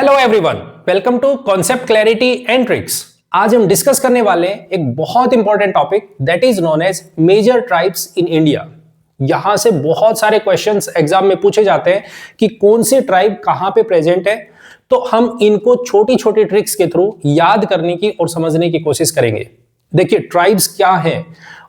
Hello everyone, welcome to concept clarity and tricks. आज हम discuss करने वाले हैं एक बहुत important topic that is known as major tribes in India. यहां से बहुत सारे क्वेश्चंस एग्जाम में पूछे जाते हैं कि कौन से ट्राइब कहां पे प्रेजेंट है, तो हम इनको छोटी छोटी ट्रिक्स के थ्रू याद करने की और समझने की कोशिश करेंगे। देखिए ट्राइब्स क्या है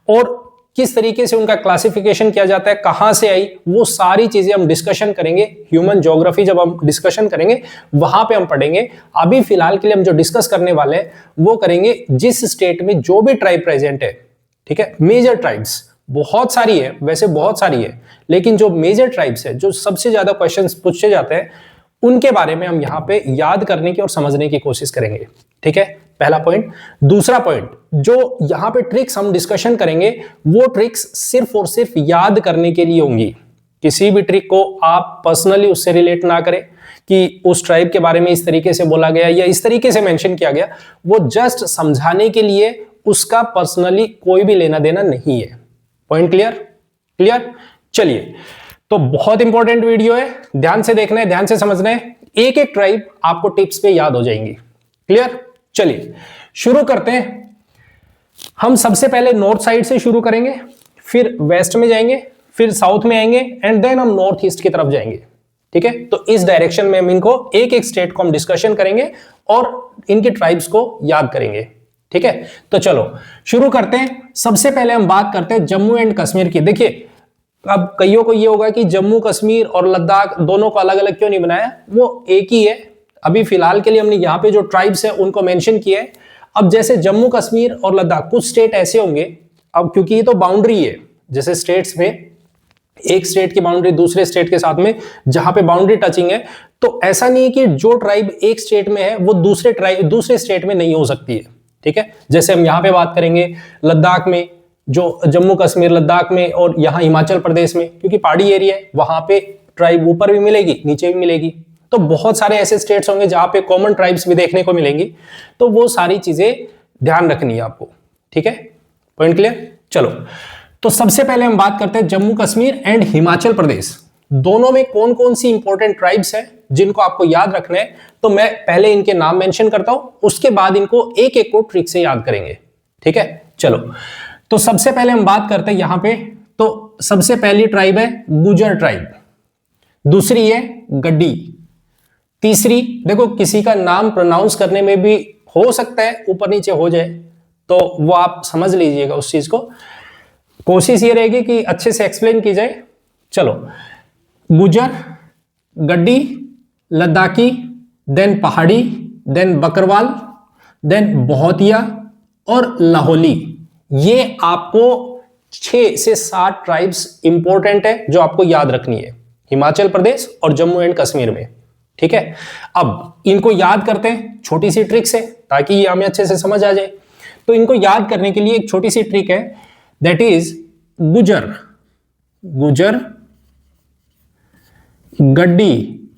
और किस तरीके से उनका क्लासिफिकेशन किया जाता है, कहां से आई, वो सारी चीजें हम डिस्कशन करेंगे। ह्यूमन ज्योग्राफी जब हम डिस्कशन करेंगे वहां पे हम पढ़ेंगे। अभी फिलहाल के लिए हम जो डिस्कस करने वाले हैं वो करेंगे जिस स्टेट में जो भी ट्राइब प्रेजेंट है, ठीक है। मेजर ट्राइब्स बहुत सारी है, वैसे बहुत सारी है, लेकिन जो मेजर ट्राइब्स है, जो सबसे ज्यादा क्वेश्चंस पूछे जाते हैं, उनके बारे में हम यहां पे याद करने की और समझने की कोशिश करेंगे, ठीक है। पहला पॉइंट। दूसरा पॉइंट, जो यहां पे ट्रिक्स हम डिस्कशन करेंगे वो ट्रिक्स सिर्फ और सिर्फ याद करने के लिए होंगी। किसी भी ट्रिक को आप पर्सनली उससे रिलेट ना करें कि उस ट्राइब के बारे में इस तरीके से बोला गया या इस तरीके से मेंशन किया गया, वो जस्ट समझाने के लिए, उसका पर्सनली कोई भी लेना देना नहीं है। Point clear? क्लियर? चलिए, तो बहुत इंपॉर्टेंट वीडियो है, ध्यान से देखना है, ध्यान से समझना है। एक एक ट्राइब आपको टिप्स पे याद हो जाएंगी। क्लियर? चलिए शुरू करते हैं। हम सबसे पहले नॉर्थ साइड से शुरू करेंगे, फिर वेस्ट में जाएंगे, फिर साउथ में आएंगे एंड देन हम नॉर्थ ईस्ट की तरफ जाएंगे, ठीक है। तो इस डायरेक्शन में हम इनको एक एक स्टेट को हम डिस्कशन करेंगे और इनके ट्राइब्स को याद करेंगे, ठीक है। तो चलो शुरू करते हैं। सबसे पहले हम बात करते हैं जम्मू एंड कश्मीर की। देखिए अब कईयों को ये होगा कि जम्मू कश्मीर और लद्दाख दोनों को अलग अलग क्यों नहीं बनाया, वो एक ही है। अभी फिलहाल के लिए हमने यहाँ पे जो ट्राइब्स है उनको मेंशन किया है। अब जैसे जम्मू कश्मीर और लद्दाख, कुछ स्टेट ऐसे होंगे, अब क्योंकि ये तो बाउंड्री है, जैसे स्टेट्स में एक स्टेट की बाउंड्री दूसरे स्टेट के साथ में जहां पे बाउंड्री टचिंग है, तो ऐसा नहीं है कि जो ट्राइब एक स्टेट में है वो दूसरे स्टेट में नहीं हो सकती है, ठीक है। जैसे हम यहाँ पे बात करेंगे लद्दाख में, जो जम्मू कश्मीर लद्दाख में और यहाँ हिमाचल प्रदेश में, क्योंकि पहाड़ी एरिया है, वहां पे ट्राइब ऊपर भी मिलेगी नीचे भी मिलेगी। तो बहुत सारे ऐसे स्टेट्स होंगे जहां पे कॉमन ट्राइब्स भी देखने को मिलेंगी, तो वो सारी चीजें ध्यान रखनी है आपको, ठीक है। Point clear? चलो, तो सबसे पहले हम बात करते हैं जम्मू कश्मीर एंड हिमाचल प्रदेश, दोनों में कौन कौन सी इंपॉर्टेंट ट्राइब्स हैं जिनको आपको याद रखना है। तो मैं पहले इनके नाम मेंशन करता हूं, उसके बाद इनको एक एक को ट्रिक से याद करेंगे, ठीक है। चलो, तो सबसे पहले हम बात करते हैं यहां पे, तो सबसे पहली ट्राइब है गुजर ट्राइब, दूसरी है गड्डी, तीसरी, देखो किसी का नाम प्रोनाउंस करने में भी हो सकता है ऊपर नीचे हो जाए, तो वो आप समझ लीजिएगा उस चीज को, कोशिश ये रहेगी कि अच्छे से एक्सप्लेन की जाए। चलो, गुजर, गड्डी, लद्दाखी, देन पहाड़ी, देन बकरवाल, देन बहुतिया और लाहौली। ये आपको 6 से 7 ट्राइब्स इंपॉर्टेंट है जो आपको याद रखनी है हिमाचल प्रदेश और जम्मू एंड कश्मीर में, ठीक है। अब इनको याद करते हैं छोटी सी ट्रिक से, ताकि ये हमें अच्छे से समझ आ जाए। तो इनको याद करने के लिए एक छोटी सी ट्रिक है, दैट इज गुजर, गुजर, गड्डी,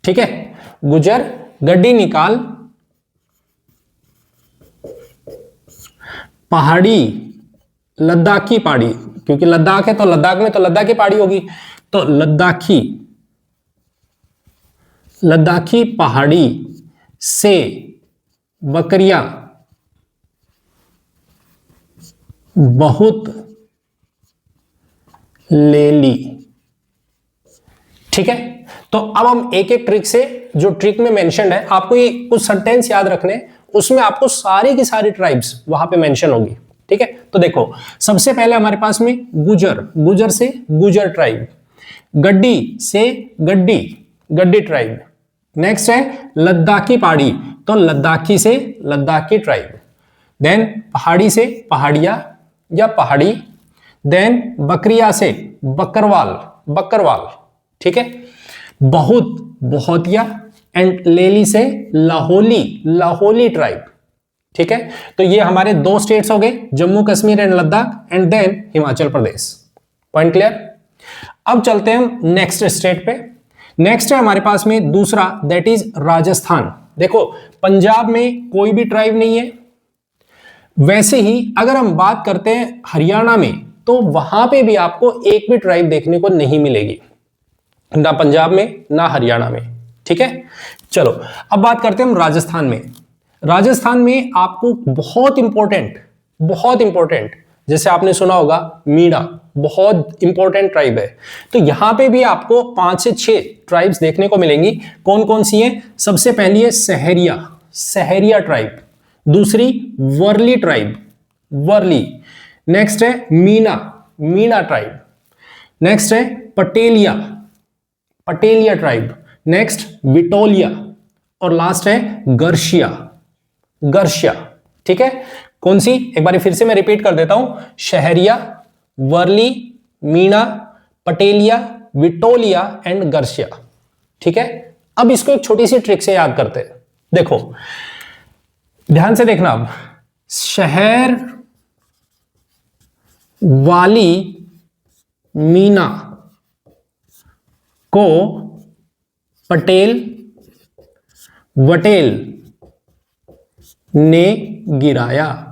ठीक है। गुजर गड्डी निकाल, पहाड़ी, लद्दाखी पहाड़ी, क्योंकि लद्दाख है तो लद्दाख में तो लद्दाखी पहाड़ी होगी, तो लद्दाखी, लद्दाखी पहाड़ी से बकरियां बहुत ले ली, ठीक है। तो अब हम एक एक ट्रिक से, जो ट्रिक में मेंशन है, आपको ये कुछ सेंटेंस याद रखने, उसमें आपको सारी की सारी ट्राइब्स वहां पे मेंशन होगी, ठीक है। तो देखो सबसे पहले हमारे पास में गुजर, गुजर से गुजर ट्राइब, गड्डी से गड्डी, गड्डी ट्राइब, नेक्स्ट है लद्दाखी पहाड़ी, तो लद्दाखी से लद्दाखी ट्राइब, देन पहाड़ी से पहाड़िया या पहाड़ी, देन बकरिया से बकरवाल, बकरवाल, ठीक है। बहुत, बहुतिया एंड लेली से लाहौली, लाहौली ट्राइब, ठीक है। तो ये हमारे 2 स्टेट्स हो गए, Jammu Kashmir and Ladakh and then Himachal Pradesh. Point clear? अब चलते हैं हम नेक्स्ट स्टेट पे। नेक्स्ट है हमारे पास में दूसरा, दैट इज राजस्थान। देखो पंजाब में कोई भी ट्राइब नहीं है, वैसे ही अगर हम बात करते हैं हरियाणा में, तो वहां पे भी आपको एक भी ट्राइब देखने को नहीं मिलेगी, ना पंजाब में ना हरियाणा में, ठीक है, चलो अब बात करते हैं हम राजस्थान में। राजस्थान में आपको बहुत इंपॉर्टेंट जैसे आपने सुना होगा मीणा, बहुत इंपॉर्टेंट ट्राइब है। तो यहां पे भी आपको 5 से 6 ट्राइब्स देखने को मिलेंगी। कौन कौन सी है? सबसे पहली है सहरिया ट्राइब, दूसरी वर्ली ट्राइब, वर्ली, नेक्स्ट है मीणा ट्राइब, नेक्स्ट है पटेलिया ट्राइब, नेक्स्ट विटोलिया, और लास्ट है गर्शिया। ठीक है, कौन सी? एक बार फिर से मैं रिपीट कर देता हूं, शहरिया, वर्ली, मीणा, पटेलिया, विटोलिया एंड गर्शिया। ठीक है, अब इसको एक छोटी सी ट्रिक से याद करते हैं। देखो ध्यान से देखना, अब शहर वाली मीना को वटेल ने गिराया।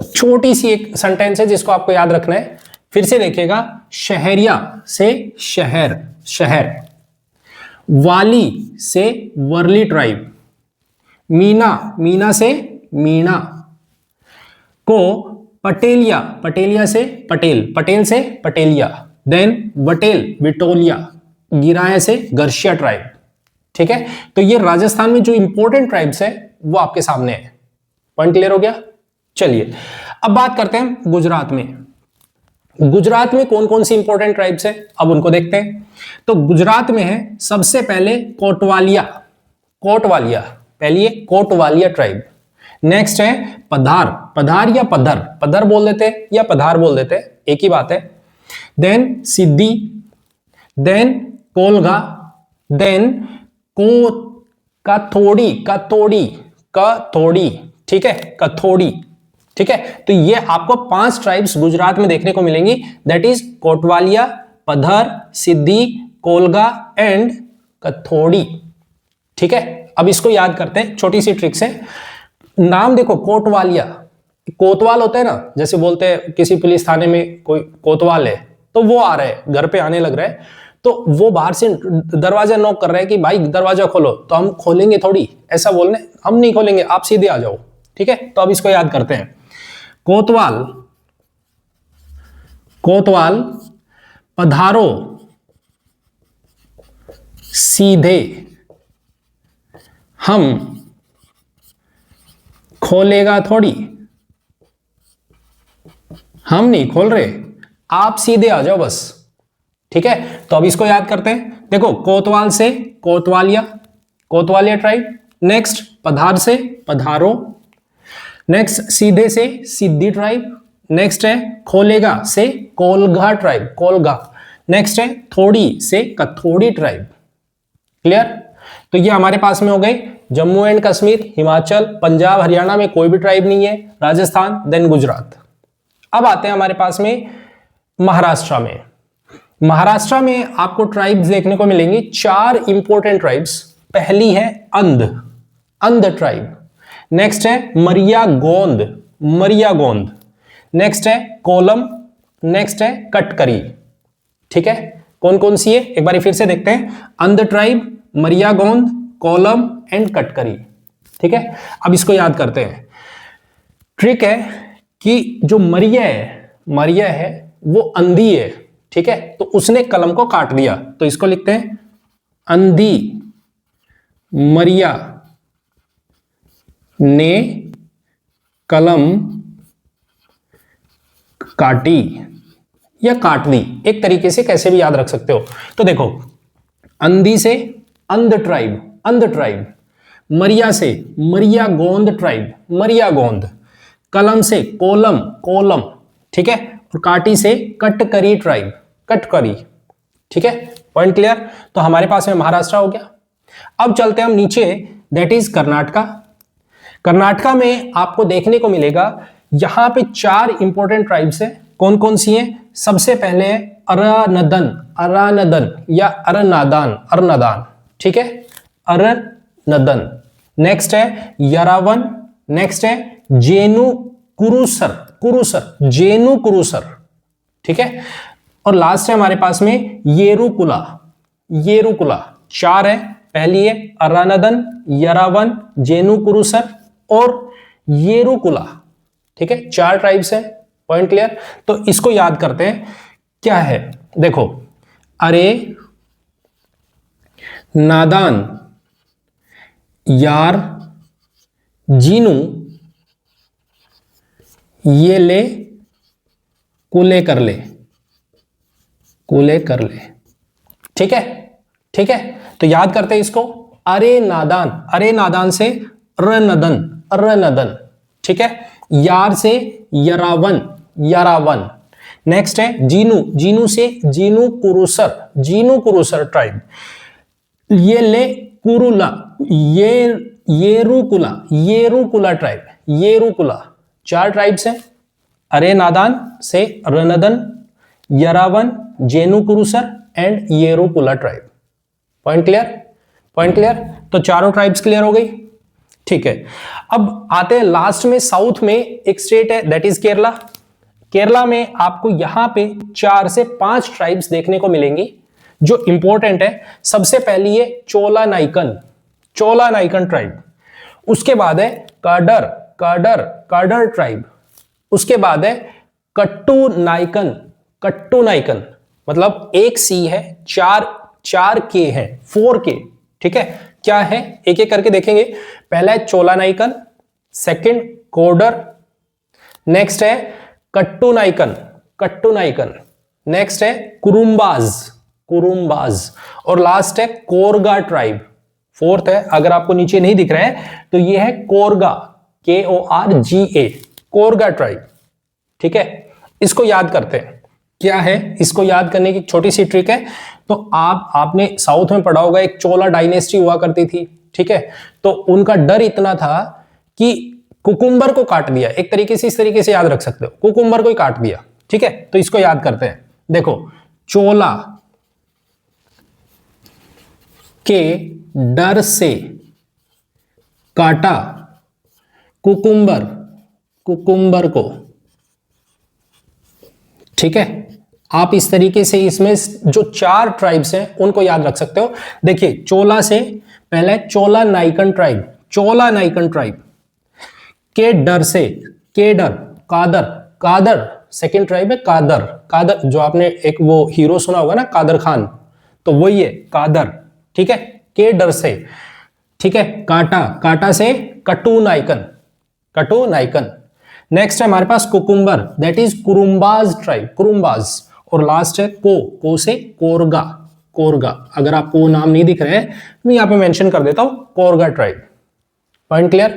छोटी सी एक सेंटेंस है जिसको आपको याद रखना है। फिर से देखिएगा, शहरिया से शहर, वाली से वर्ली ट्राइब, मीना से मीणा, को पटेलिया से पटेल से पटेलिया, देन विटोलिया, गिराया से गर्शिया ट्राइब। ठीक है, तो ये राजस्थान में जो इंपॉर्टेंट ट्राइब्स है वो आपके सामने है। पॉइंट क्लियर हो गया? चलिए अब बात करते हैं गुजरात में कौन कौन सी इंपॉर्टेंट ट्राइब्स है, अब उनको देखते हैं। तो गुजरात में है सबसे पहले कोटवालिया, पहली है कोटवालिया ट्राइब। नेक्स्ट है पधार या पधर बोल देते या पधार बोल देते, एक ही बात है। देन सिद्धि, देन कोलगा, देन कथोड़ी, ठीक है, कथोड़ी। ठीक है, तो ये आपको 5 ट्राइब्स गुजरात में देखने को मिलेंगी, that is Kotwalia, Padhar, Siddi, Kolgha and Kathodi. ठीक है, अब इसको याद करते हैं छोटी सी ट्रिक से। नाम देखो, कोटवालिया, कोतवाल होता है ना, जैसे बोलते हैं किसी पुलिस थाने में कोई कोतवाल है, तो वो आ रहा है, घर पे आने लग रहा है, तो वो बाहर से दरवाजा नॉक कर रहा है कि भाई दरवाजा खोलो, तो हम खोलेंगे थोड़ी, ऐसा बोलने, हम नहीं खोलेंगे, आप सीधे आ जाओ। ठीक है, तो अब इसको याद करते हैं। कोतवाल पधारो सीधे, हम खोलेगा थोड़ी, हम नहीं खोल रहे, आप सीधे आ जाओ बस। ठीक है, तो अब इसको याद करते हैं। देखो, कोतवाल से कोतवालिया ट्राइब, नेक्स्ट पधार से पधारो, नेक्स्ट सीधे से सिद्धि ट्राइब, नेक्स्ट है खोलेगा से कोलगा ट्राइब, कोलगा, नेक्स्ट है थोड़ी से कथोड़ी ट्राइब। क्लियर? तो ये हमारे पास में हो गए जम्मू एंड कश्मीर, हिमाचल, पंजाब, हरियाणा में कोई भी ट्राइब नहीं है, राजस्थान, देन गुजरात। अब आते हैं हमारे पास में महाराष्ट्र में आपको ट्राइब्स देखने को मिलेंगी, 4 इंपॉर्टेंट ट्राइब्स। पहली है अंध ट्राइब, नेक्स्ट है मरिया गोंद, नेक्स्ट है कोलम, नेक्स्ट है कटकरी। ठीक है, कौन कौन सी है एक बार फिर से देखते हैं, अंध ट्राइब, मरिया गोंद, कोलम एंड कटकरी। ठीक है, अब इसको याद करते हैं। ट्रिक है कि जो मरिया है वो अंधी है, ठीक है, तो उसने कलम को काट दिया, तो इसको लिखते हैं अंधी मरिया ने कलम काटी या काट दी, एक तरीके से कैसे भी याद रख सकते हो। तो देखो, अंधी से अंध ट्राइब, मरिया से मरिया गोंद ट्राइब, मरिया गोंद, कलम से कोलम, ठीक है, और काटी से कटकरी ट्राइब, कटकरी। ठीक है, पॉइंट क्लियर? तो हमारे पास में महाराष्ट्र हो गया। अब चलते हैं हम नीचे, दैट इज कर्नाटका में आपको देखने को मिलेगा, यहां पे 4 इंपॉर्टेंट ट्राइब्स है। कौन कौन सी है? सबसे पहले है अरानदन या अरनादान, ठीक है, अरनदन, नेक्स्ट है यरावन, नेक्स्ट है जेनु कुरुसर, ठीक है, और लास्ट है हमारे पास में येरुकुला, चार है। पहली है अरानदन, यरावन, जेनु कुरुसर और येरुकुला। ठीक है, चार ट्राइब्स हैं। Point clear? तो इसको याद करते हैं। क्या है देखो, अरे नादान, यार, जीनू, ये ले, कुले कर ले, कुले कर ले। ठीक है, ठीक है, तो याद करते हैं इसको। अरे नादान, अरे नादान से रनदन, रनदन। ठीक है, यार से यरावन, यरावन। नेक्स्ट है जीनू, जीनू से जीनू कुरुसर, जीनू कुरुसर ट्राइब। ये ले कुरुला, येरुकुला, येरुकुला ट्राइब, येरुकुला। चार ट्राइब्स हैं। अरे नादान से Aranadan, Eravallan, Jenu Kurumbar and Yerukula tribe. Point clear? Point clear? तो चारों ट्राइब्स क्लियर हो गई। ठीक है, अब आते हैं लास्ट में, साउथ में एक स्टेट है दैट इज केरला। केरला में आपको यहां पे 4 से 5 ट्राइब्स देखने को मिलेंगी जो इंपॉर्टेंट है। सबसे पहली है चोला नाइकन, चोला नाइकन ट्राइब। उसके बाद है काडर, काडर, काडर ट्राइब। उसके बाद है कट्टू नाइकन, कट्टू नाइकन। मतलब एक सी है, चार के हैं, 4 के। ठीक है, क्या है एक एक करके देखेंगे। पहला है चोला नाइकन, सेकंड कोडर, नेक्स्ट है कट्टू नाइकन, कट्टू नाइकन, नेक्स्ट है कुरुम्बाज, कुरुम्बाज, और लास्ट है कोरगा ट्राइब। फोर्थ है, अगर आपको नीचे नहीं दिख रहा है तो ये है कोरगा, KORGA, कोरगा ट्राइब। ठीक है, इसको याद करते हैं। क्या है, इसको याद करने की छोटी सी ट्रिक है। तो आपने साउथ में पढ़ा होगा, एक चोला डायनेस्टी हुआ करती थी। ठीक है, तो उनका डर इतना था कि कुकुम्बर को काट दिया। एक तरीके से, इस तरीके से याद रख सकते हो, कुकुम्बर को ही काट दिया। ठीक है, तो इसको याद करते हैं। देखो, चोला के डर से काटा कुकुम्बर, कुकुम्बर को। ठीक है, आप इस तरीके से इसमें जो 4 ट्राइब्स हैं उनको याद रख सकते हो। देखिए, चोला से पहले चोला नाइकन ट्राइब, चोला नाइकन ट्राइब। के डर से, के डर, कादर, कादर सेकंड ट्राइब है, कादर, कादर। जो आपने एक वो हीरो सुना होगा ना, कादर खान, तो वही है कादर। ठीक है, के डर से। ठीक है, काटा, काटा से कटू नाइकन, कटू नाइकन। नेक्स्ट है हमारे पास कुकुम्बर, दैट इज कुरुम्बाज ट्राइब, कुरुम्बाज। और लास्ट है को से कोरगा, कोरगा। अगर आपको वो नाम नहीं दिख रहे हैं मैं यहां पे मेंशन कर देता हूं, कोरगा ट्राइब। Point clear?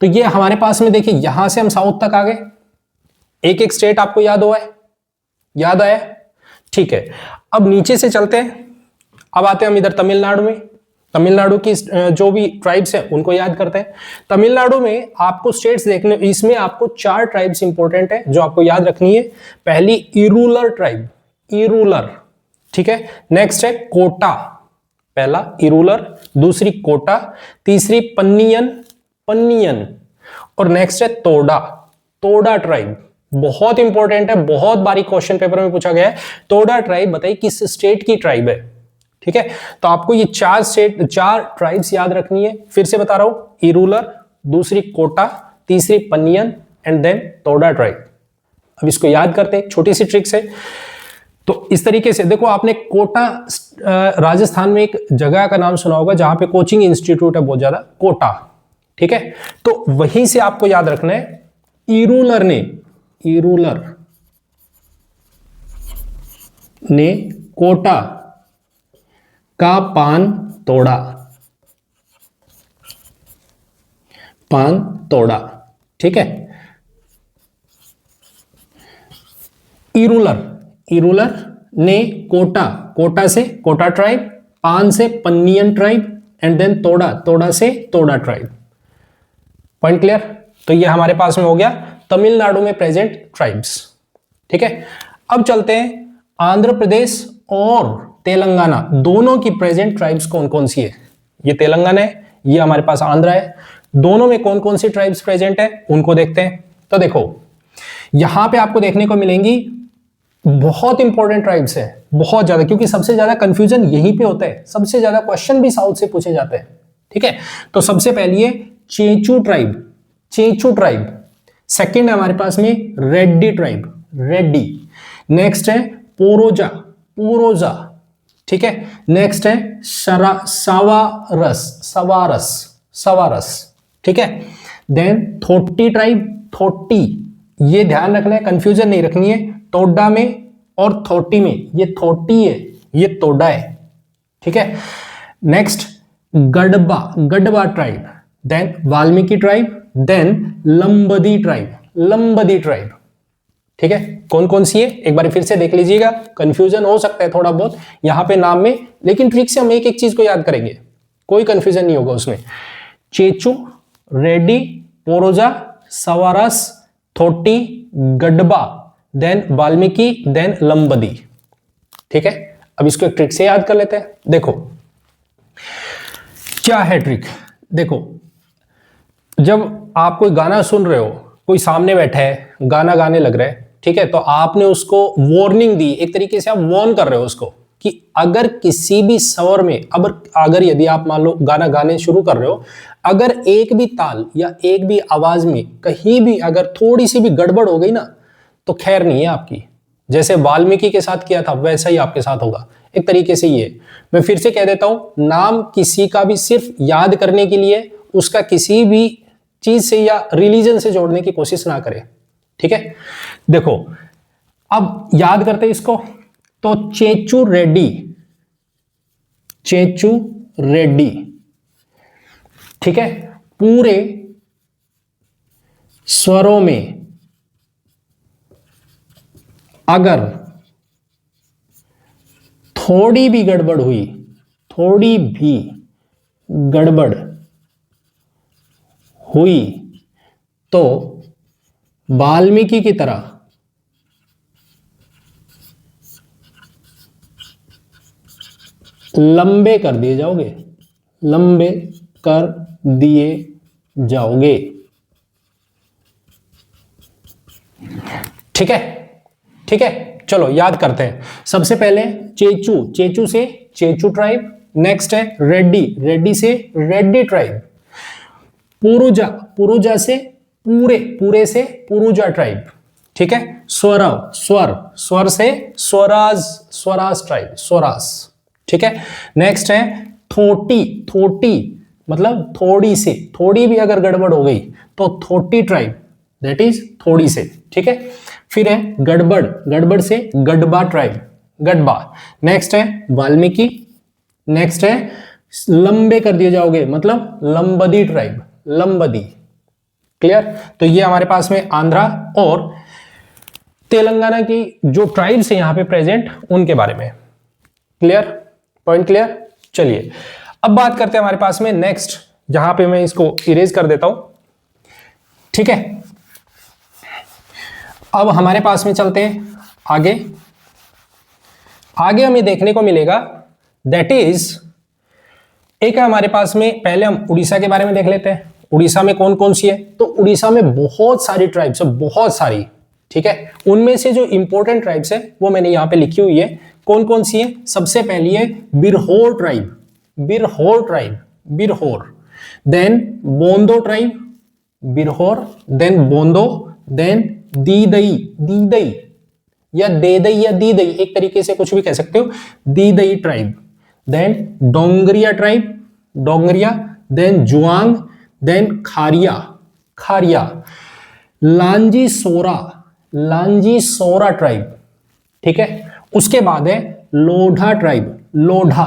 तो ये हमारे पास में देखिए, यहां से हम साउथ तक आ गए। एक एक स्टेट आपको याद हुआ है, याद आया? ठीक है, अब नीचे से चलते हैं। अब आते हैं हम इधर तमिलनाडु में। तमिलनाडु की जो भी ट्राइब्स हैं उनको याद करते हैं। तमिलनाडु में आपको स्टेट्स देखने, इसमें आपको 4 ट्राइब्स इंपॉर्टेंट है जो आपको याद रखनी है। पहली इरूलर ट्राइब, इरूलर। ठीक है, नेक्स्ट है कोटा, पहला इरूलर, दूसरी कोटा, तीसरी पन्नियन, पन्नियन, और नेक्स्ट है तोडा, तोडा ट्राइब। बहुत इंपॉर्टेंट है, बहुत बारी क्वेश्चन पेपर में पूछा गया है। तोडा ट्राइब बताइए किस स्टेट की ट्राइब है। ठीक है, तो आपको ये 4 ट्राइब्स याद रखनी है। फिर से बता रहा हूं, इरूलर, दूसरी कोटा, तीसरी पन्नियन एंड देन तोडा ट्राइब। अब इसको याद करते हैं, छोटी सी ट्रिक से। तो इस तरीके से देखो, आपने कोटा, राजस्थान में एक जगह का नाम सुना होगा जहां पे कोचिंग इंस्टीट्यूट है बहुत ज्यादा, कोटा। ठीक है, तो वहीं से आपको याद रखना है, इरूलर ने, इरूलर ने कोटा का पान तोड़ा, पान तोड़ा। ठीक है, इरूलर, इरूलर ने कोटा, कोटा से कोटा ट्राइब, पान से पन्नियन ट्राइब एंड देन तोड़ा, तोड़ा से तोड़ा ट्राइब। Point clear? तो ये हमारे पास में हो गया तमिलनाडु में प्रेजेंट ट्राइब्स। ठीक है, अब चलते हैं आंध्र प्रदेश और तेलंगाना दोनों की प्रेजेंट ट्राइब्स कौन कौन सी है। ये तेलंगाना है, ये हमारे पास आंध्र है। दोनों में कौन कौन सी ट्राइब्स प्रेजेंट है उनको देखते हैं। तो देखो, यहां पे आपको देखने को मिलेंगी बहुत इंपॉर्टेंट ट्राइब्स है, बहुत ज्यादा, क्योंकि सबसे ज्यादा कंफ्यूजन यहीं पे होता है, सबसे ज्यादा क्वेश्चन भी साउथ से पूछे जाते हैं। ठीक है, तो सबसे पहले है चेचू ट्राइब, चेचू ट्राइब। सेकंड है हमारे पास में रेड्डी ट्राइब, रेड्डी। नेक्स्ट है पोरोजा, पोरोजा। ठीक है, नेक्स्ट है सवारस, सवारस, सवारस। ठीक है, देन थोटी ट्राइब, थोटी। ये ध्यान रखना है, कंफ्यूजन नहीं रखनी है। टोडा में और थोटी में, ये थोटी है, ये तोडा है। ठीक है, next Gadaba, Gadaba tribe, then Valmiki tribe, then Lambadi tribe, Lambadi tribe. ठीक है, कौन कौन सी है एक बार फिर से देख लीजिएगा, कंफ्यूजन हो सकता है थोड़ा बहुत यहां पे नाम में, लेकिन ट्रिक से हम एक एक चीज को याद करेंगे, कोई कंफ्यूजन नहीं होगा उसमें। चेचू, रेड्डी, पोरोजा, सवारस, थोटी, गढ़बा, देन वाल्मीकि, देन लंबदी। ठीक है, अब इसको एक ट्रिक से याद कर लेते हैं। देखो क्या है ट्रिक, देखो जब आप कोई गाना सुन रहे हो, कोई सामने बैठा है गाना गाने लग रहा है, ठीक है, तो आपने उसको वार्निंग दी, एक तरीके से आप वार्न कर रहे हो उसको कि अगर किसी भी स्वर में, अगर यदि आप मान लो गाना गाने शुरू कर रहे हो, अगर एक भी ताल या एक भी आवाज में कहीं भी अगर थोड़ी सी भी गड़बड़ हो गई ना, तो खैर नहीं है आपकी। जैसे वाल्मीकि के साथ किया था वैसा ही आपके साथ होगा, एक तरीके से ये। मैं फिर से कह देता हूं, नाम किसी का भी सिर्फ याद करने के लिए उसका किसी भी चीज से या रिलीजन से जोड़ने की कोशिश ना करें। ठीक है, देखो अब याद करते हैं इसको। तो चेचू रेड्डी, चेचू रेड्डी। ठीक है, पूरे स्वरों में अगर थोड़ी भी गड़बड़ हुई, थोड़ी भी गड़बड़ हुई, तो वाल्मीकि की तरह लंबे कर दिए जाओगे, लंबे कर दिए जाओगे। ठीक है, ठीक है, चलो याद करते हैं। सबसे पहले चेचू, चेचू से चेचू ट्राइब। नेक्स्ट है रेड्डी, रेड्डी से रेड्डी ट्राइब। पुरुजा, पुरुजा से पूरे, पूरे से पुरुजा ट्राइब। ठीक है, स्वरव, स्वर, स्वर से स्वराज, स्वराज ट्राइब, स्वराज। ठीक है, नेक्स्ट है थोटी, थोटी मतलब थोड़ी से, थोड़ी भी अगर गड़बड़ हो गई तो थोटी ट्राइब, दैट इज थोड़ी से। ठीक है, फिर है गड़बड़, गड़बड़ से गढ़बा ट्राइब, गढ़बा। नेक्स्ट है वाल्मीकि। नेक्स्ट है लंबे कर दिए जाओगे मतलब लंबदी ट्राइब, लंबदी। क्लियर, तो ये हमारे पास में आंध्रा और तेलंगाना की जो ट्राइब्स है यहां पे प्रेजेंट, उनके बारे में। Clear, point clear. चलिए अब बात करते हैं हमारे पास में नेक्स्ट, जहां पे मैं इसको इरेज कर देता हूं। ठीक है, अब हमारे पास में चलते हैं आगे। आगे हमें देखने को मिलेगा दैट इज, एक है हमारे पास में, पहले हम उड़ीसा के बारे में देख लेते हैं। उड़ीसा में कौन कौन सी है, तो उड़ीसा में बहुत सारी ट्राइब्स है, बहुत सारी। ठीक है, उनमें से जो इंपॉर्टेंट ट्राइब्स है वो मैंने यहां पे लिखी हुई है। कौन कौन सी है, सबसे पहली है Birhor tribe, Birhor tribe, Birhor. Then Bondo tribe, Birhor, then Bondo, then Didayi, Didayi या देदई या दीदई, एक तरीके से कुछ भी कह सकते हो, Didayi tribe. Then Dongria tribe, Dongria. Then Juang, then Kharia, Kharia. Lanjia Saora, Lanjia Saora tribe. ठीक है, उसके बाद है लोढ़ा ट्राइब, लोढ़ा।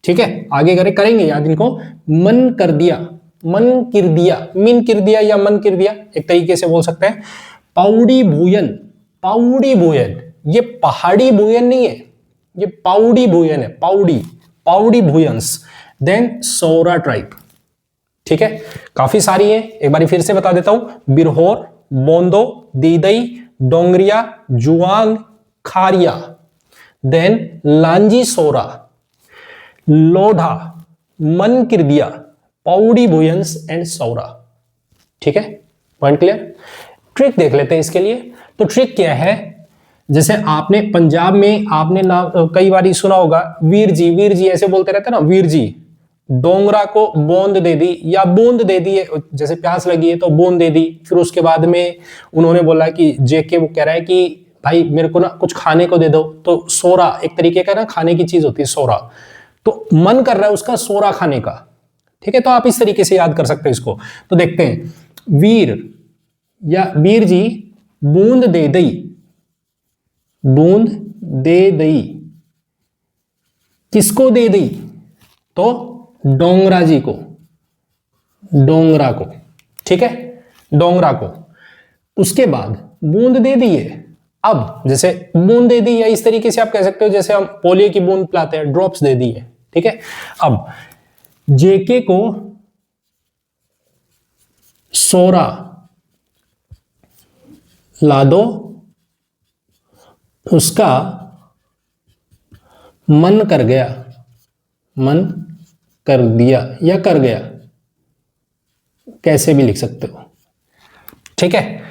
ठीक है, आगे करेंगे याद इनको। मन कर दिया, मन किर दिया, मिन किर दिया या मन किर दिया, एक तरीके से बोल सकते हैं। पाउडी भूयन, पाउडी भूयन, ये पहाड़ी भूयन नहीं है, ये पाउडी भूयन है, पाउडी, पाउडी भूयंस। देन सौरा ट्राइब। ठीक है, काफी सारी है, एक बार फिर से बता देता हूं। बिरहोर, बोंदो, दीदई, डोंगरिया, जुआंग, खारिया। देन लांजी सोरा, लोढ़ा, मन किरदिया, पाउडी भूयंस एंड सौरा। ठीक है, पॉइंट क्लियर। ट्रिक देख लेते हैं इसके लिए। तो ट्रिक क्या है, जैसे आपने पंजाब में आपने नाम कई बार सुना होगा, वीर जी ऐसे बोलते रहते हैं ना, वीर जी। डोंगरा को बूंद दे दी या बूंद दे दी है, जैसे प्यास लगी है तो बूंद दे दी। फिर उसके बाद में उन्होंने बोला कि जेके वो कह रहा है कि भाई मेरे को ना कुछ खाने को दे दो, तो सोरा एक तरीके का ना खाने की चीज होती है सोरा, तो मन कर रहा है उसका सोरा खाने का। ठीक है, तो आप इस तरीके से याद कर सकते हैं इसको। तो देखते हैं, वीर या वीर जी बूंद दे दई, बूंद दे दई, किसको दे दी? तो डोंगरा जी को, डोंगरा को। ठीक है, डोंगरा को। उसके बाद बूंद दे दी है। अब जैसे बूंद दे दी, या इस तरीके से आप कह सकते हो जैसे हम पोलियो की बूंद पिलाते हैं, ड्रॉप्स दे दी है। ठीक है, अब जेके को सोरा ला दो, उसका मन कर गया, मन कर दिया या कर गया, कैसे भी लिख सकते हो। ठीक है,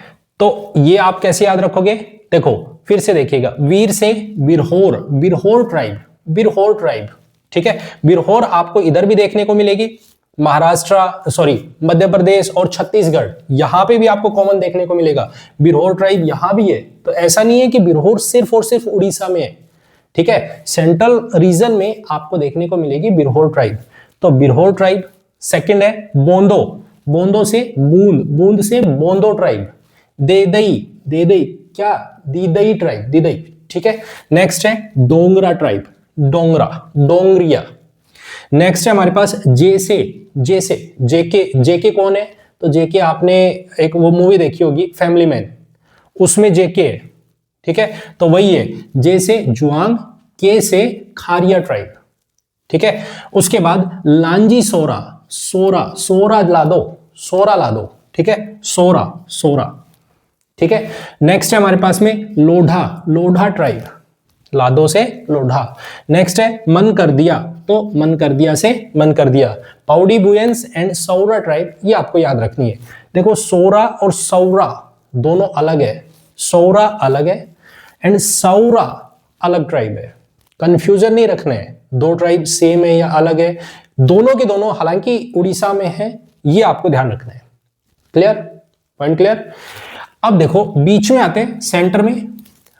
तो ये आप कैसे याद रखोगे? देखो फिर से देखिएगा, वीर से बिरहोर, बिरहोर ट्राइब, बिरहोर ट्राइब। ठीक है, बिरहोर आपको इधर भी देखने को मिलेगी, महाराष्ट्र सॉरी मध्य प्रदेश और छत्तीसगढ़, यहां पे भी आपको कॉमन देखने को मिलेगा। बिरहोर ट्राइब यहां भी है, तो ऐसा नहीं है कि बिरहोर सिर्फ और सिर्फ उड़ीसा में है। ठीक है, सेंट्रल रीजन में आपको देखने को मिलेगी बिरहोर ट्राइब। तो बिरहोर ट्राइब। सेकंड है बोंदो, बोंदो से बूंद, बूंद से बोंदो ट्राइब। देदई, देदई क्या? दीदई ट्राइब, दीदई। ठीक है, नेक्स्ट है डोंगरा ट्राइब, डोंगरा, डोंगरिया। नेक्स्ट है हमारे पास जेसे, जेसे, जेके, जेके कौन है? तो जेके आपने एक वो मूवी देखी होगी फैमिली मैन, उसमें जेके है। ठीक है, तो वही है, जे से जुआंग, के से खारिया ट्राइब। ठीक है, उसके बाद लांजी सोरा, सोरा, सोरा ला दो, सोरा ला दो। ठीक है, सोरा, सोरा। ठीक है, नेक्स्ट है हमारे पास में लोढ़ा, लोढ़ा ट्राइब, लादो से लोढ़ा। नेक्स्ट है मन कर दिया, तो मन कर दिया से मन कर दिया। पाउडी बुएंस एंड सौरा ट्राइब, ये आपको याद रखनी है। देखो सोरा और सौरा दोनों अलग है, सौरा अलग है एंड सौरा अलग ट्राइब है, कंफ्यूजन नहीं रखना है। दो ट्राइब सेम है या अलग है, दोनों के दोनों हालांकि उड़ीसा में है, ये आपको ध्यान रखना है। क्लियर? Point clear? अब देखो बीच में आते हैं, सेंटर में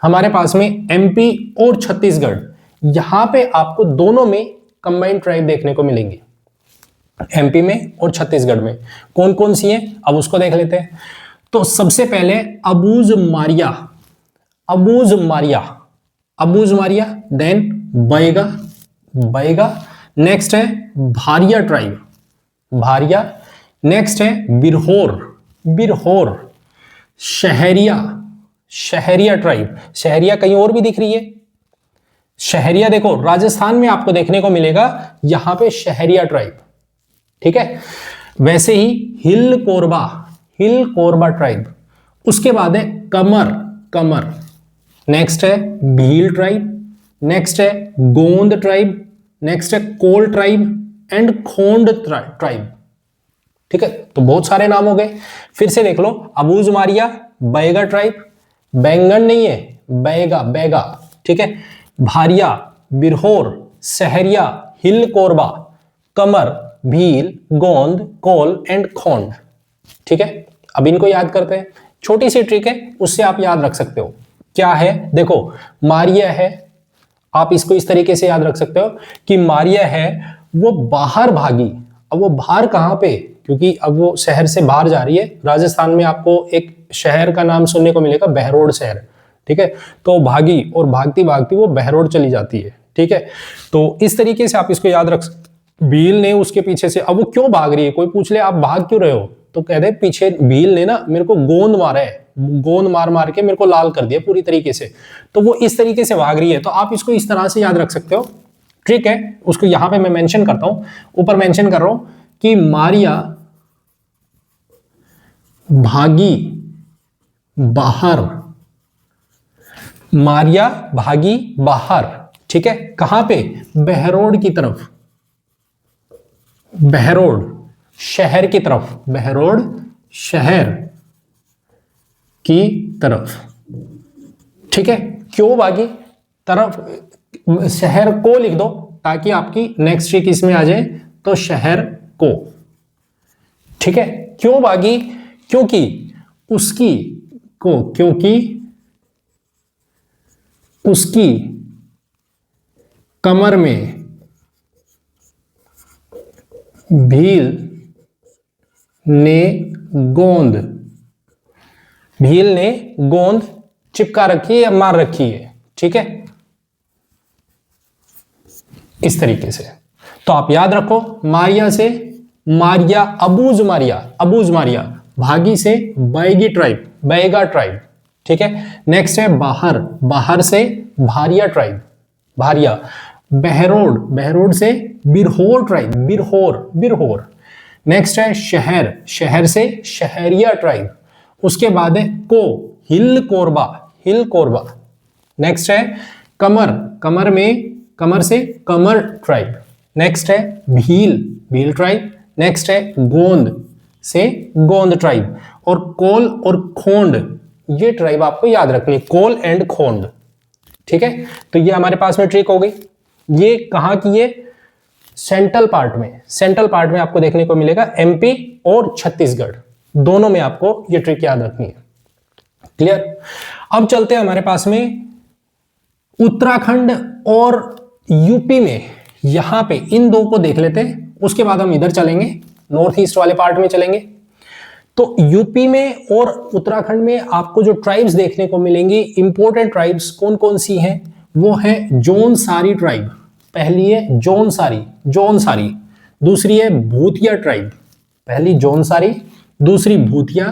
हमारे पास में एमपी और छत्तीसगढ़, यहां पे आपको दोनों में कंबाइंड ट्राइब देखने को मिलेंगी। एमपी में और छत्तीसगढ़ में कौन कौन सी हैं, अब उसको देख लेते हैं। तो सबसे पहले अबूज मारिया, अबूज मारिया, अबूज मारिया, देन बैगा, बैगा। नेक्स्ट है भारिया ट्राइब, भारिया। नेक्स्ट है बिरहोर, बिरहोर। शहरिया, शहरिया ट्राइब, शहरिया कहीं और भी दिख रही है। शहरिया देखो राजस्थान में आपको देखने को मिलेगा, यहां पे शहरिया ट्राइब। ठीक है, वैसे ही हिल कोरबा, हिल कोरबा ट्राइब। उसके बाद है कमर, कमर। नेक्स्ट है भील ट्राइब। नेक्स्ट है गोंद ट्राइब। नेक्स्ट है कोल ट्राइब एंड खोंड ट्राइब। ठीक है, तो बहुत सारे नाम हो गए। फिर से देख लो, अबूज मारिया, बैगा ट्राइब, बैंगन नहीं है, बैगा, बैगा। ठीक है, भारिया, बिरहोर, सहरिया, हिल कोरबा, कमर, भील, गोंद, कोल एंड खोंड। ठीक है, अब इनको याद करते हैं। छोटी सी ट्रिक है, उससे आप याद रख सकते हो। क्या है? देखो मारिया है, आप इसको इस तरीके से याद रख सकते हो कि मारिया है वो बाहर भागी। अब वो बाहर कहां पे? क्योंकि अब वो शहर से बाहर जा रही है। राजस्थान में आपको एक शहर का नाम सुनने को मिलेगा, बहरोड शहर। ठीक है, तो भागी और भागती भागती वो बहरोड चली जाती है। ठीक है, तो इस तरीके से आप इसको याद रख सकते। भील ने उसके पीछे से, अब वो क्यों भाग रही है, कोई पूछ ले आप भाग क्यों रहे हो, तो कह दे पीछे भील ने ना मेरे को गोंद मारा है, गोंद मार मार के मेरे को लाल कर दिया पूरी तरीके से, तो वो इस तरीके से भाग रही है। तो आप इसको इस तरह से याद रख सकते हो। ट्रिक है, उसको यहां पे मैं मेंशन करता हूं, ऊपर मेंशन कर रहा हूं कि मारिया भागी बाहर, मारिया भागी बाहर। ठीक है, कहां पे? बहरोड की तरफ, बहरोड शहर की तरफ, बहरोड शहर की तरफ। ठीक है, क्यों बागी तरफ शहर को लिख दो ताकि आपकी नेक्स्ट ट्रिक इसमें आ जाए। तो शहर को, ठीक है। क्यों बागी? क्योंकि उसकी को, क्योंकि उसकी कमर में भील ने गोंद, भील ने गोंद चिपका रखी है या मार रखी है, ठीक है, इस तरीके से। तो आप याद रखो, मारिया से मारिया, अबूज मारिया, अबूज मारिया, भागी से बैगी ट्राइब, बैगा ट्राइब, ठीक है। नेक्स्ट है बाहर, बाहर से भारिया ट्राइब, भारिया। बहरोड, बहरोड से बिरहोर ट्राइब, बिरहोर, बिरहोर। नेक्स्ट है शहर, शहर से शहरिया ट्राइब। उसके बाद है को, हिल कोरबा, हिल कोरबा। नेक्स्ट है कमर, कमर में, कमर से कमर ट्राइब। नेक्स्ट है भील, भील ट्राइब। नेक्स्ट है गोंद से गोंद ट्राइब। और कोल और खोंड, ये ट्राइब आपको याद रखनी है, कोल एंड खोंड, ठीक है। तो ये हमारे पास में ट्रिक हो गई। ये कहां की है? सेंट्रल पार्ट में, सेंट्रल पार्ट में आपको देखने को मिलेगा, एमपी और छत्तीसगढ़ दोनों में आपको ये ट्रिक याद रखनी है। क्लियर? अब चलते हैं हमारे पास में उत्तराखंड और यूपी में, यहां पे इन दो को देख लेते हैं, उसके बाद हम इधर चलेंगे, नॉर्थ ईस्ट वाले पार्ट में चलेंगे। तो यूपी में और उत्तराखंड में आपको जो ट्राइब्स देखने को मिलेंगी, इंपॉर्टेंट ट्राइब्स कौन कौन सी हैं? वो है जौनसारी ट्राइब। पहली है जौनसारी, जौनसारी। दूसरी है भूतिया ट्राइब, पहली जौनसारी, दूसरी भूतिया,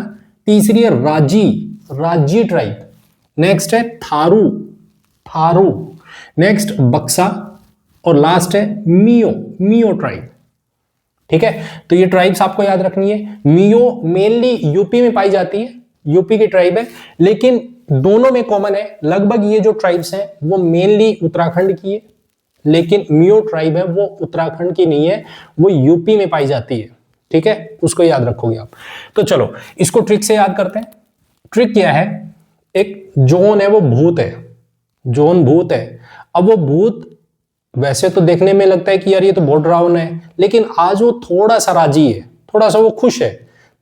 तीसरी है राजी, राजी ट्राइब। नेक्स्ट है थारू, थारू। नेक्स्ट बक्सा और लास्ट है मियो, मियो ट्राइब, ठीक है। तो ये ट्राइब्स आपको याद रखनी है। मियो मेनली यूपी में पाई जाती है, यूपी की ट्राइब है, लेकिन दोनों में कॉमन है। लगभग ये जो ट्राइब्स हैं वो मेनली उत्तराखंड की है, लेकिन मियो ट्राइब है वो उत्तराखंड की नहीं है, वो यूपी में पाई जाती है, ठीक है। उसको याद रखोगे आप। तो चलो इसको ट्रिक से याद करते हैं। ट्रिक क्या है? एक जोन है, वो भूत है, जोन भूत है। अब वो भूत वैसे तो देखने में लगता है कि यार ये तो बहुत डरावना है, लेकिन आज वो थोड़ा सा राजी है, थोड़ा सा वो खुश है।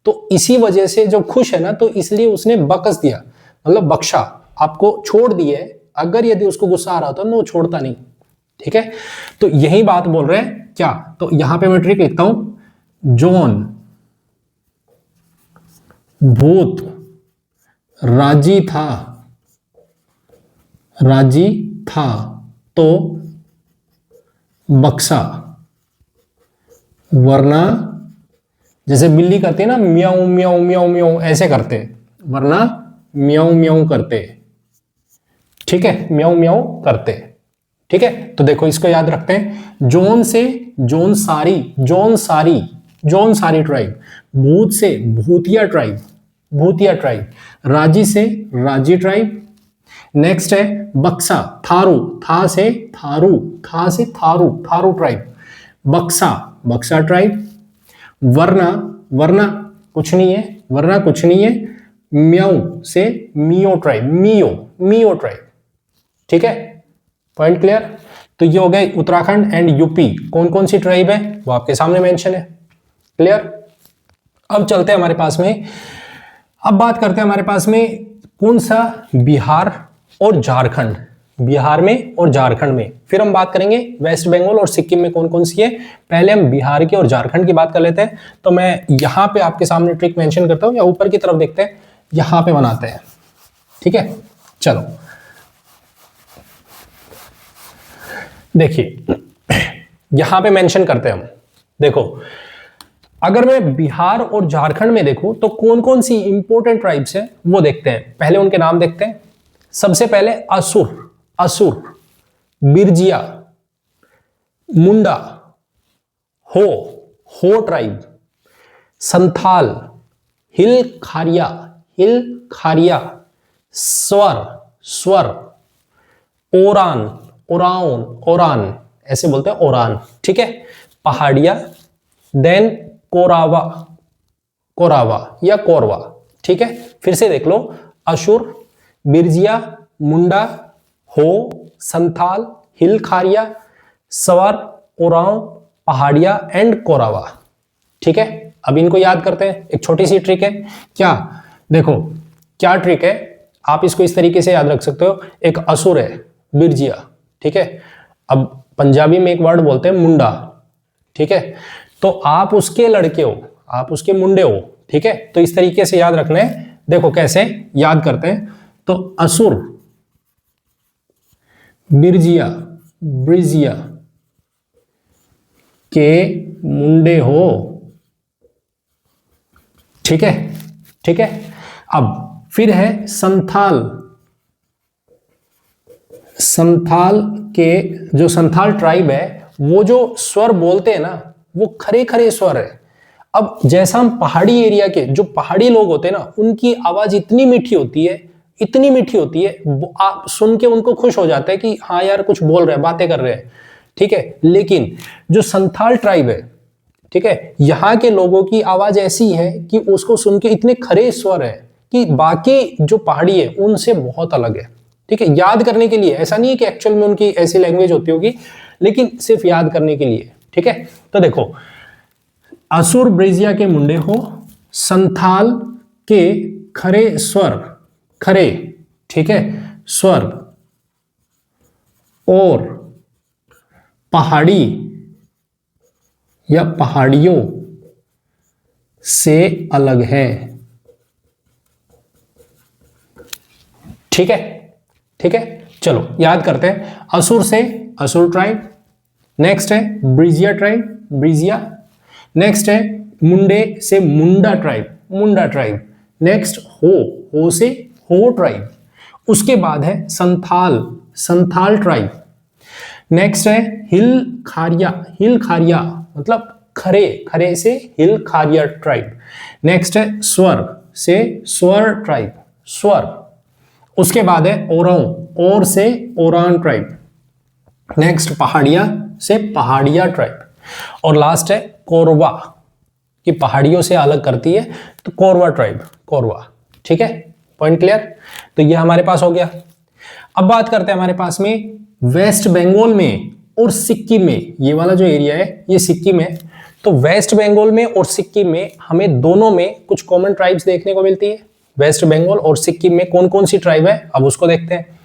तो इसी वजह से जो खुश है ना, तो इसलिए उसने बकस दिया, मतलब बख्शा, आपको छोड़ दिए। अगर यदि उसको गुस्सा आ रहा होता तो वो छोड़ता नहीं, ठीक है। तो यही बात बोल रहे हैं क्या? तो यहां पे मैं ट्रिक लिखता हूं, जोन भूत राजी था, राजी था तो बक्सा, वरना जैसे बिल्ली करती है ना, म्याऊं म्याऊं म्याऊं म्याऊं ऐसे करते, वरना म्याऊं म्याऊं करते, ठीक है, म्याऊं म्याऊं करते, ठीक है। तो देखो इसको याद रखते हैं। जोन से जोन सारी, जोन सारी, जोन सारी ट्राइब। भूत से भूतिया ट्राइब, भूतिया ट्राइब। राजी से राजी ट्राइब। नेक्स्ट है बक्सा, थारू, था से थारू, था से थारू, थारू ट्राइब। बक्सा, बक्सा ट्राइब। वरना, वरना कुछ नहीं है, वरना कुछ नहीं है। म्याऊ से मियो ट्राइब, मियो, मियो ट्राइब, ठीक है। Point clear? तो ये हो गए उत्तराखंड एंड यूपी कौन कौन सी ट्राइब है वो आपके सामने मेंशन है। क्लियर? अब चलते हैं हमारे पास में, अब बात करते हैं हमारे पास में कौन सा, बिहार और झारखंड, बिहार में और झारखंड में। फिर हम बात करेंगे वेस्ट बंगाल और सिक्किम में कौन कौन सी है। पहले हम बिहार की और झारखंड की बात कर लेते हैं। तो मैं यहां पे आपके सामने ट्रिक मेंशन करता हूं, या ऊपर की तरफ देखते हैं, यहां पे बनाते हैं, ठीक है। चलो देखिए, यहां पे मेंशन करते हैं हम। देखो अगर मैं बिहार और झारखंड में देखूं तो कौन कौन सी इंपॉर्टेंट ट्राइब्स हैं वो देखते हैं। पहले उनके नाम देखते हैं। सबसे पहले असुर, असुर, बिरजिया, मुंडा, हो ट्राइब, संथाल, हिल खारिया, हिल खारिया, स्वर, स्वर, ओरान, ओरान, ओरान ऐसे बोलते हैं, ओरान, ठीक है। पहाड़िया, देन कोरावा, कोरावा या कोरवा, ठीक है। फिर से देख लो, असुर, बिरजिया, मुंडा, हो, संथाल, हिल खारिया, सवर, ओरांव, पहाड़िया एंड कोरावा। ठीक है, अब इनको याद करते हैं। एक छोटी सी ट्रिक है। क्या? देखो क्या ट्रिक है, आप इसको इस तरीके से याद रख सकते हो। एक असुर है बिरजिया, ठीक है। अब पंजाबी में एक वर्ड बोलते हैं मुंडा, ठीक है। तो आप उसके लड़के हो, आप उसके मुंडे हो, ठीक है। तो इस तरीके से याद रखना है। देखो कैसे याद करते हैं। तो असुर बिरजिया, ब्रिजिया के मुंडे हो, ठीक है, ठीक है। अब फिर है संथाल, संथाल के जो संथाल ट्राइब है वो जो स्वर बोलते हैं ना वो खरे खरे स्वर है। अब जैसा हम पहाड़ी एरिया के जो पहाड़ी लोग होते हैं ना उनकी आवाज इतनी मीठी होती है, इतनी मीठी होती है, आप सुन के उनको खुश हो जाता है कि हाँ यार कुछ बोल रहे हैं, बातें कर रहे हैं, ठीक है। लेकिन जो संथाल ट्राइब है, ठीक है, यहाँ के लोगों की आवाज ऐसी है कि उसको सुन के इतने खरे स्वर है कि बाकी जो पहाड़ी है उनसे बहुत अलग है, ठीक है। याद करने के लिए, ऐसा नहीं है कि एक्चुअल में उनकी ऐसी लैंग्वेज होती होगी, लेकिन सिर्फ याद करने के लिए, ठीक है। तो देखो असुर ब्रेजिया के मुंडे हो, संथाल के खरे स्वर, खरे, ठीक है, स्वर, और पहाड़ी या पहाड़ियों से अलग है, ठीक है, ठीक है। चलो याद करते हैं। असुर से असुर ट्राइब, नेक्स्ट है ब्रिजिया ट्राइब, ब्रिजिया, नेक्स्ट है मुंडे से मुंडा ट्राइब, मुंडा ट्राइब, नेक्स्ट हो से हो ट्राइब, उसके बाद है संथाल, संथाल ट्राइब, नेक्स्ट है हिल खारिया, हिल खारिया मतलब खरे, खरे से हिल खारिया ट्राइब, नेक्स्ट है स्वर से स्वर ट्राइब, स्वर, उसके बाद है ओरांव, और से ओरान ट्राइब, नेक्स्ट पहाड़िया से पहाड़िया ट्राइब, और लास्ट है कोरवा कि पहाड़ियों से अलग करती है तो कोरवा ट्राइब, कोरवा, ठीक है। Point clear? तो ये हमारे पास हो गया। अब बात करते हैं हमारे पास में वेस्ट बंगाल में और सिक्किम में, ये वाला जो एरिया है ये सिक्किम है। तो वेस्ट बंगाल में और सिक्किम में हमें दोनों में कुछ कॉमन ट्राइब्स देखने को मिलती है। वेस्ट बंगाल और सिक्किम में कौन कौन सी ट्राइब है, अब उसको देखते हैं।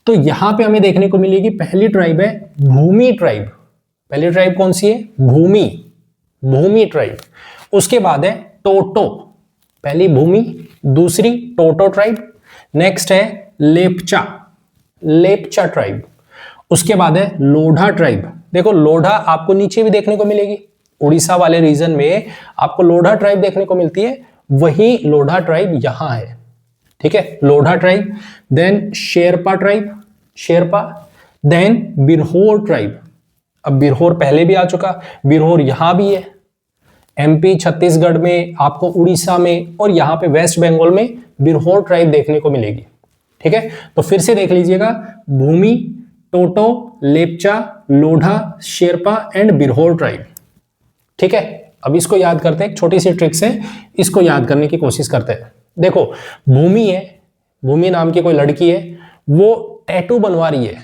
तो यहां पे हमें देखने को मिलेगी, पहली ट्राइब है भूमि ट्राइब। पहली ट्राइब कौन सी है? भूमि, भूमि ट्राइब। उसके बाद है टोटो, पहली भूमि, दूसरी टोटो ट्राइब, नेक्स्ट है लेपचा, लेपचा ट्राइब। उसके बाद है लोढ़ा ट्राइब। देखो लोढ़ा आपको नीचे भी देखने को मिलेगी, उड़ीसा वाले रीजन में आपको लोढ़ा ट्राइब देखने को मिलती है, वही लोढ़ा ट्राइब यहां है, ठीक है, Lodha tribe. Then Sherpa tribe, Sherpa, then Birhor tribe. अब बिरहोर पहले भी आ चुका, बिरहोर यहां भी है, एमपी छत्तीसगढ़ में, आपको उड़ीसा में, और यहां पे वेस्ट बंगाल में बिरहोर ट्राइब देखने को मिलेगी, ठीक है। तो फिर से देख लीजिएगा, भूमि, टोटो, लेपचा, लोढ़ा, शेरपा एंड बिरहोर ट्राइब, ठीक है। अब इसको याद करते हैं, एक छोटी सी ट्रिक से इसको याद करने की कोशिश करते हैं। देखो भूमि है, भूमि नाम की कोई लड़की है, वो टैटू बनवा रही है,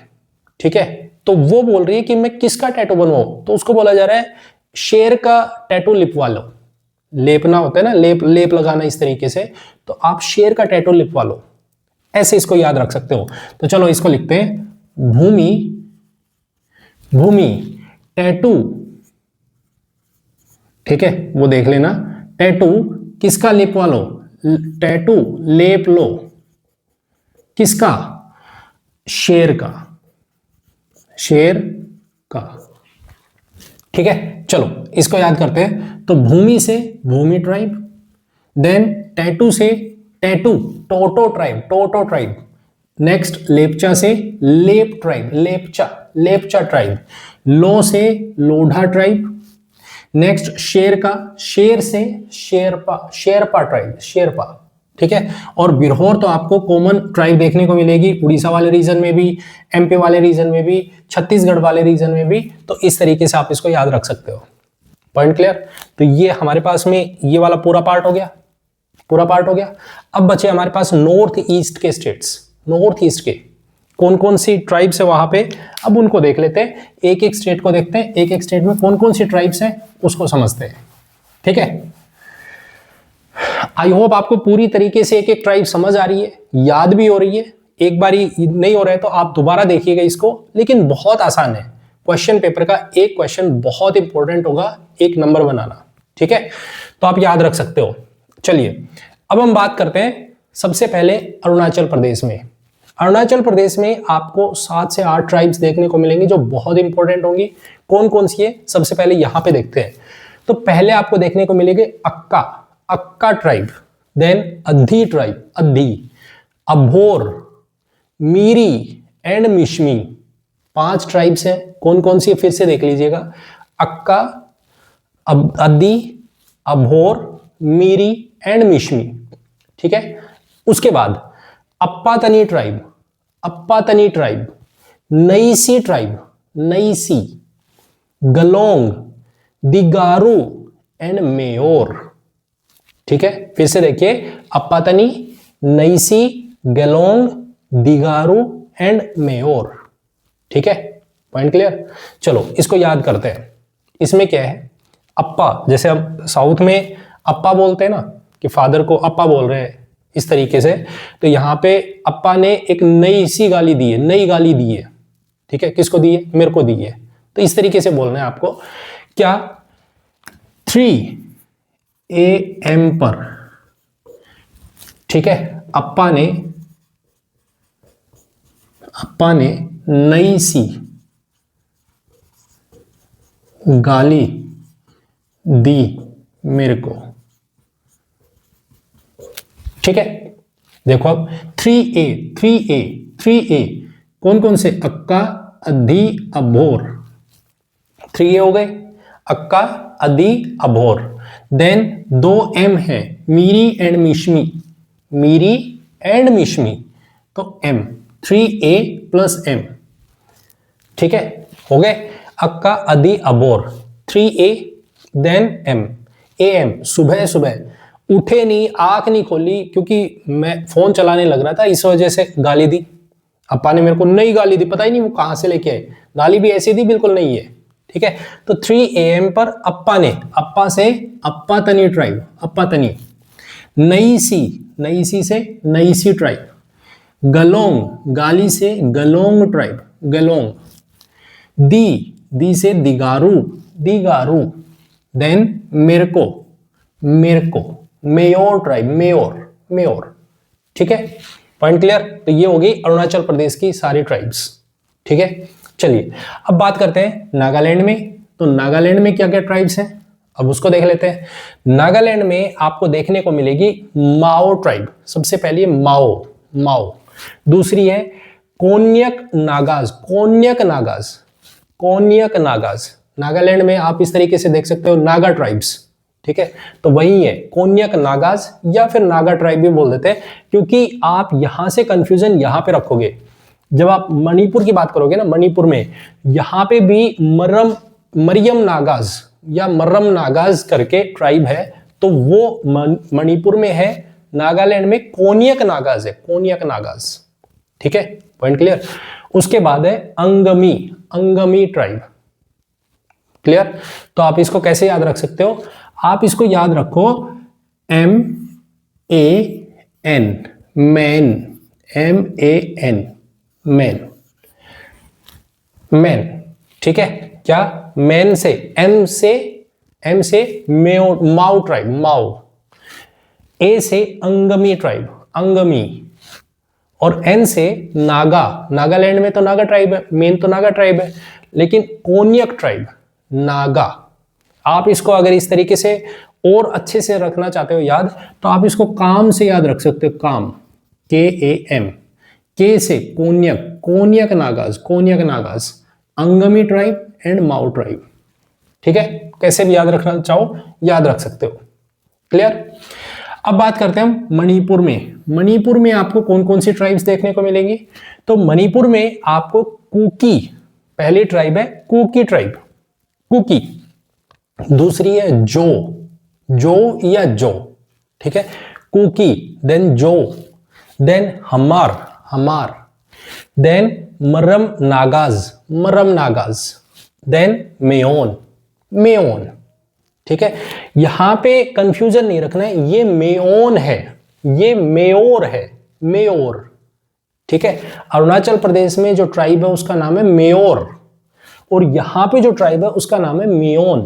ठीक है। तो वो बोल रही है कि मैं किसका टैटू बनवाऊं, तो उसको बोला जा रहा है शेर का टैटू लिपवा लो। लेपना होता है ना, लेप लेप लगाना इस तरीके से, तो आप शेर का टैटू लिपवा लो, ऐसे इसको याद रख सकते हो। तो चलो इसको लिखते हैं, भूमि, भूमि टैटू, ठीक है, वो देख लेना, टैटू किसका लिपवा लो, टैटू लेप लो, किसका? शेर का, शेर का, ठीक है। चलो इसको याद करते हैं। तो भूमि से भूमि ट्राइब, देन टैटू से टैटू, टोटो ट्राइब, टोटो ट्राइब, नेक्स्ट लेपचा से लेप ट्राइब, लेपचा, लेपचा ट्राइब, लो से लोढ़ा ट्राइब, नेक्स्ट शेर का, शेर से शेरपा, शेरपा ट्राइब, शेरपा, ठीक है। और बिरहोर तो आपको कॉमन ट्राइब देखने को मिलेगी उड़ीसा वाले रीजन में भी, एमपी वाले रीजन में भी, छत्तीसगढ़ वाले रीजन में भी। तो इस तरीके से आप इसको याद रख सकते हो। Point clear? तो ये हमारे पास में ये वाला पूरा पार्ट हो गया, पूरा पार्ट हो गया। अब बचे हमारे पास नॉर्थ ईस्ट के स्टेट्स, नॉर्थ ईस्ट के। कौन कौन सी ट्राइब्स है वहां पे, अब उनको देख लेते हैं, एक एक स्टेट को देखते हैं, एक एक स्टेट में कौन कौन सी ट्राइब्स हैं उसको समझते हैं। ठीक है, आई होप आपको पूरी तरीके से एक एक ट्राइब समझ आ रही है, याद भी हो रही है। एक बारी नहीं हो रहा है तो आप दोबारा देखिएगा इसको, लेकिन बहुत आसान है। क्वेश्चन पेपर का एक क्वेश्चन बहुत इंपॉर्टेंट होगा, एक नंबर बनाना। ठीक है, तो आप याद रख सकते हो। चलिए अब हम बात करते हैं सबसे पहले अरुणाचल प्रदेश में। अरुणाचल प्रदेश में आपको 7 से 8 ट्राइब्स देखने को मिलेंगी जो बहुत इंपॉर्टेंट होंगी। कौन कौन सी है, सबसे पहले यहां पे देखते हैं। तो पहले आपको देखने को मिलेगी अक्का, अक्का ट्राइब, देन अद्धी ट्राइब, अद्धी, अभोर, मीरी एंड मिश्मी। 5 ट्राइब्स हैं। कौन कौन सी है फिर से देख लीजिएगा, अक्का, अद्धी, अभोर, मीरी एंड मिश्मी। ठीक है, उसके बाद अप्पातनी ट्राइब, अप्पातनी ट्राइब, नईसी ट्राइब, नईसी, गलोंग, दिगारू एंड मेयोर। ठीक है, फिर से देखिए, अप्पातनी, नईसी, गलोंग, दिगारू एंड मेयोर। ठीक है, पॉइंट क्लियर। चलो इसको याद करते हैं। इसमें क्या है, अप्पा, जैसे हम साउथ में अप्पा बोलते हैं ना, कि फादर को अप्पा बोल रहे हैं इस तरीके से, तो यहां पे अप्पा ने एक नई सी गाली दी है, नई गाली दी है। ठीक है, किसको दी है, मेरे को दी है। तो इस तरीके से बोलना है आपको। क्या 3 AM पर, ठीक है, अप्पा ने नई सी गाली दी मेरे को। ठीक है, देखो अब 3A कौन कौन से, अक्का, अद्धी, अभोर। 3A हो गए, अक्का, अद्धी, अभोर। देन 2 M है, मीरी and Mishmi, Miri and Mishmi, तो M, 3A प्लस M। ठीक है, हो गए, अक्का, अद्धी, Abor, 3A then M। AM, सुबह सुबह उठे नहीं, आंख नहीं खोली, क्योंकि मैं फोन चलाने लग रहा था, इस वजह से गाली दी। अप्पा ने मेरे को नई गाली दी, पता ही नहीं वो कहां से लेके आए, गाली भी ऐसी दी बिल्कुल नहीं है। ठीक है, तो 3 AM पर अप्पा ने, अप्पा से अप्पातनी ट्राइब, अप्पातनी, नईसी से नईसी ट्राइब, गलोंग, गाली से गलोंग ट्राइब, गलोंग, दी से दिगारू, दिगारू, देन मेरे को, मेयोर ट्राइब, मेयोर। ठीक है, पॉइंट क्लियर। तो ये होगी अरुणाचल प्रदेश की सारी ट्राइब्स। ठीक है, चलिए अब बात करते हैं नागालैंड में। तो नागालैंड में क्या क्या ट्राइब्स हैं, अब उसको देख लेते हैं। नागालैंड में आपको देखने को मिलेगी माओ ट्राइब, सबसे पहली माओ। दूसरी है कोन्यक नागाज। नागालैंड में आप इस तरीके से देख सकते हो, नागा ट्राइब्स। ठीक है, तो वही है कोन्यक नागाज, या फिर नागा ट्राइब भी बोल देते हैं, क्योंकि आप यहां से कंफ्यूजन यहां पे रखोगे। जब आप मणिपुर की बात करोगे ना, मणिपुर में यहां पे भी मरियम नागाज या मर्रम नागाज करके ट्राइब है, तो वो मणिपुर में है। नागालैंड में कोन्यक नागाज है, कोन्यक नागाज। ठीक है, पॉइंट क्लियर। उसके बाद है अंगमी ट्राइब। क्लियर, तो आप इसको कैसे याद रख सकते हो, आप इसको याद रखो MAN, मैन, मैन। ठीक है, क्या मैन से M से माओ ट्राइब, माओ। A से अंगमी ट्राइब, अंगमी, और N से नागालैंड में तो नागा ट्राइब है, मेन तो नागा ट्राइब है, लेकिन कोन्यक ट्राइब, नागा। आप इसको अगर इस तरीके से और अच्छे से रखना चाहते हो याद, तो आप इसको काम से याद रख सकते हो, काम, KAM। के से Konyak Nagas, Angami tribe and Mao tribe. ठीक है, कैसे भी याद रखना चाहो याद रख सकते हो। क्लियर। अब बात करते हैं हम मणिपुर में। मणिपुर में आपको कौन कौन सी ट्राइब्स देखने को मिलेंगी, तो मणिपुर में आपको कुकी, पहली ट्राइब है कुकी ट्राइब, कुकी। दूसरी है जो या जो, ठीक है, कुकी, देन जो, देन हमार, देन मरम नागाज, मरम नागाज, देन मेओन, मेओन। ठीक है, यहां पे कंफ्यूजन नहीं रखना है, ये मेओन है, ये मेओर है, मेओर। ठीक है, अरुणाचल प्रदेश में जो ट्राइब है उसका नाम है मेओर, और यहां पे जो ट्राइब है उसका नाम है मेओन।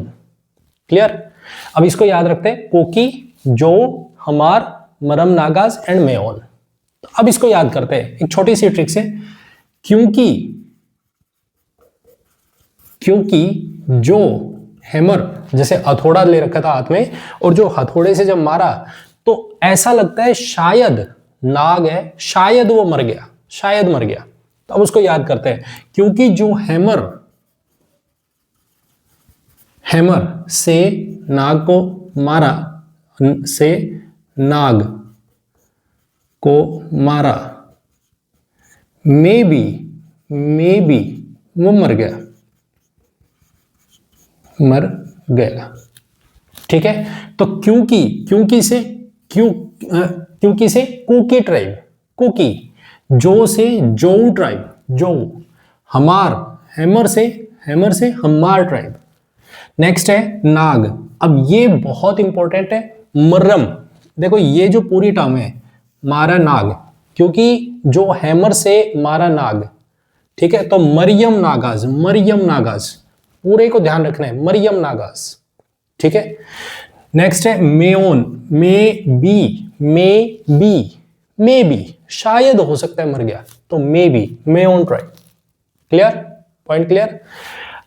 क्लियर? अब इसको याद रखते हैं, कोकी, जो, हमार, मरम नागाज एंड मेओन। तो अब इसको याद करते हैं एक छोटी सी ट्रिक से। क्योंकि जो हैमर, जैसे हथौड़ा ले रखा था हाथ में, और जो हथौड़े से जब मारा तो ऐसा लगता है शायद नाग है, शायद वो मर गया, शायद मर गया। तो अब उसको याद करते हैं, क्योंकि जो हैमर से नाग को मारा, से नाग को मारा, मे बी वो मर गया, मर गया। ठीक है, तो क्योंकि से कुकी ट्राइब, कुकी, जो से जोऊ ट्राइब, जोऊ, हमार, हैमर से हमार ट्राइब। नेक्स्ट है नाग। अब ये बहुत इंपॉर्टेंट है, मर्रम। देखो ये जो पूरी टर्म है, मारा नाग, क्योंकि जो हैमर से मारा नाग, ठीक है, तो मरियम नागाज, मरियम नागाज, पूरे को ध्यान रखना है, मरियम नागाज। ठीक है, नेक्स्ट है मेओन, मे बी, शायद हो सकता है मर गया, तो maybe, Meon tribe. Clear? Point clear?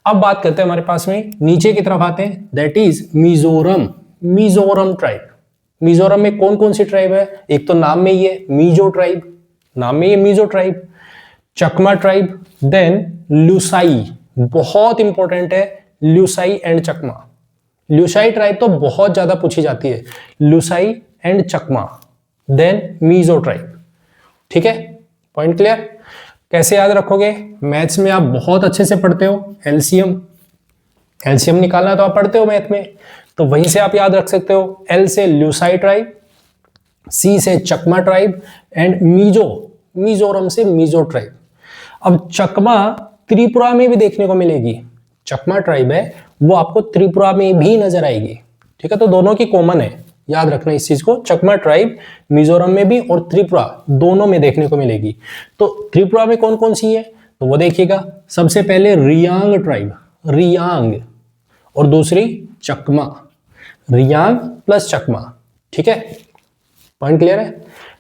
अब बात करते हैं हमारे पास में नीचे की तरफ आते हैं, that is Mizoram, Mizoram tribe. Mizoram में कौन कौन सी ट्राइब है? एक तो नाम में ही है मिजो ट्राइब, नाम में ही Mizo tribe, Chakma tribe, then Lushai, बहुत इंपॉर्टेंट है, लुसाई एंड चकमा। लुसाई ट्राइब तो बहुत ज्यादा पूछी जाती है, Lushai and Chakma, then Mizo tribe. ठीक है, पॉइंट क्लियर? कैसे याद रखोगे? मैथ्स में आप बहुत अच्छे से पढ़ते हो, एलसीएम निकालना तो आप पढ़ते हो मैथ में, तो वहीं से आप याद रख सकते हो। एल से लुसाई ट्राइब, सी से चकमा ट्राइब, एंड मिजोरम से मिजो ट्राइब। अब चकमा त्रिपुरा में भी देखने को मिलेगी, चकमा ट्राइब है वो आपको त्रिपुरा में भी नजर आएगी। ठीक है, तो दोनों की कॉमन है, याद रखना इस चीज को, चकमा ट्राइब मिजोरम में भी और त्रिपुरा दोनों में देखने को मिलेगी। तो त्रिपुरा में कौन कौन सी है तो वो देखिएगा, सबसे पहले रियांग ट्राइब, रियांग, और दूसरी चकमा, रियांग प्लस चकमा। ठीक है, पॉइंट क्लियर है?